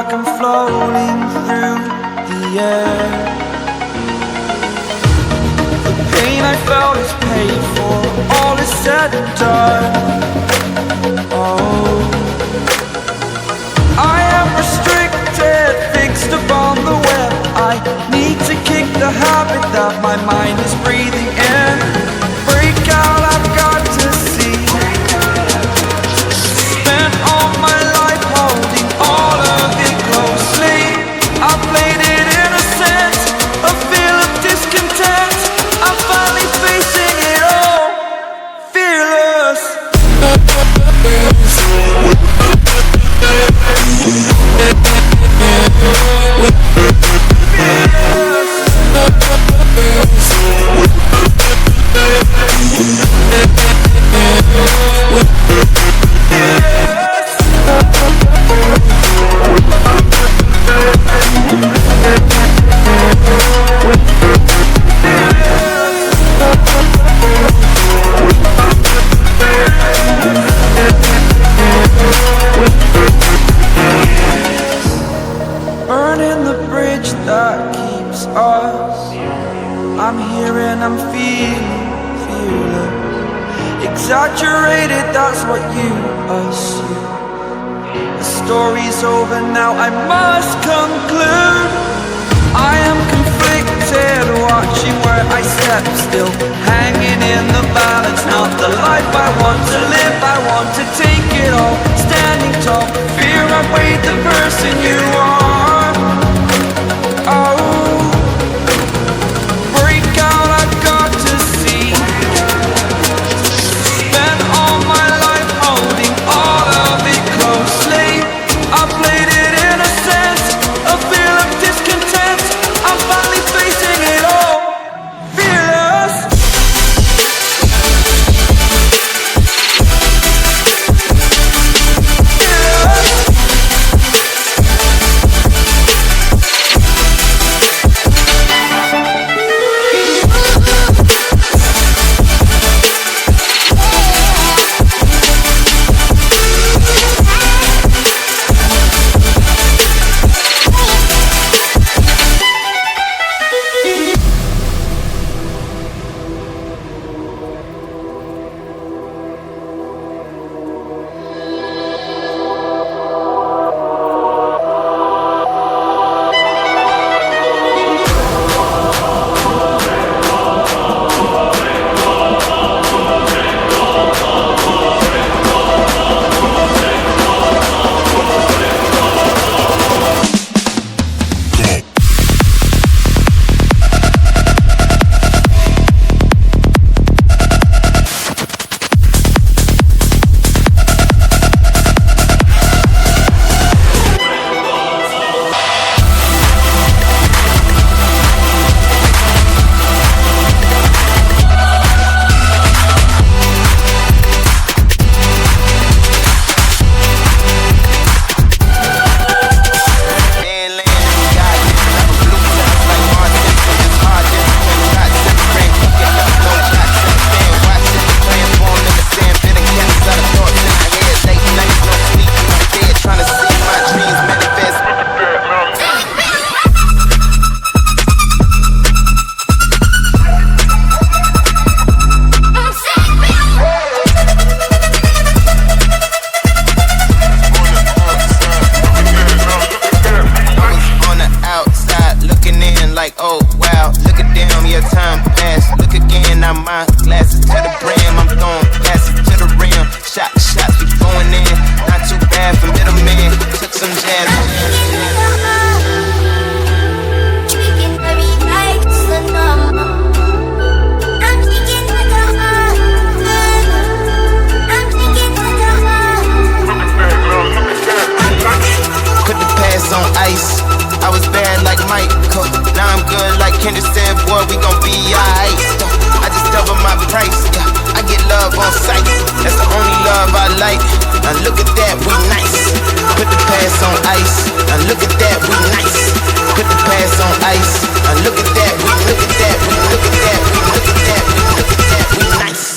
like I'm floating through the air. The pain I felt is paid for, all is said and done. Oh, I am restricted, fixed upon the web. I need to kick the habit that my mind is breathing in. Break out, I've got to see. Spent all my life holding all of it closely. I played it innocent, a feel of discontent. I'm finally facing it all, fearless. Burning the bridge that keeps us. I'm here and I'm feeling fearless. Exaggerated, that's what you assume. The story's over now, I must conclude. I am conflicted, watching where I step still, hanging in the balance. Not the life I want to live, I want to take it all. Standing tall, fear I weighed the person you are. Oh, break out, I've got to see. Spent all my life holding all of it closely. I played it innocent, a feel of discontent. I'm finally facing it all, fearless.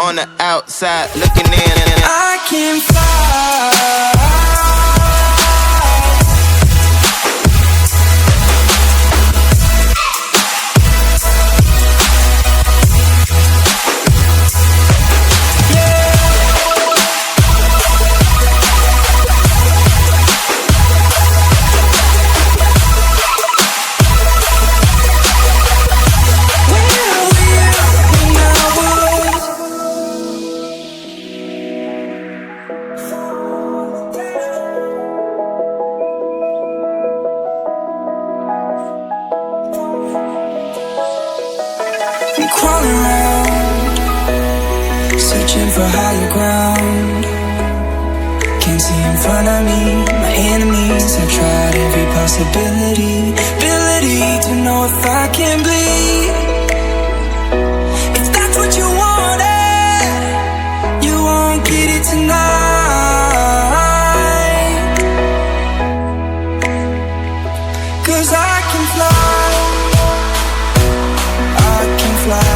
On the outside looking in. I can fly. for higher ground. Can't see in front of me, my enemies. I've tried every possibility, ability to know if I can bleed. If that's what you wanted, you won't get it tonight. 'Cause I can fly, I can fly.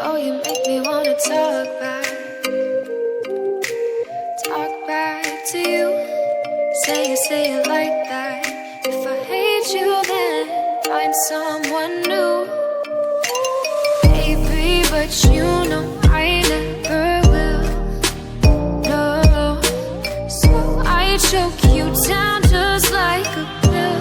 Oh, you make me wanna talk back to you. Say it like that. If I hate you, then find someone new. Baby, but you know I never will. No, so I choke you down just like a pill.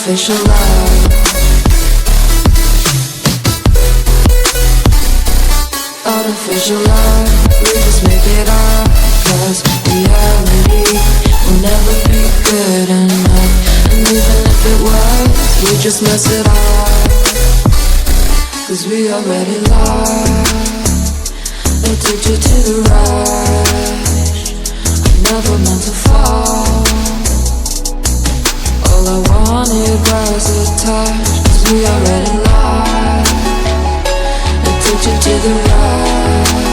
artificial love. Artificial love, we just make it up. Cause reality will never be good enough. And even if it was, we just mess it up. Cause we already lost. Addicted to the rush, I never meant to fall. All I wanted was a touch. Cause we already lost. Addicted to the rush.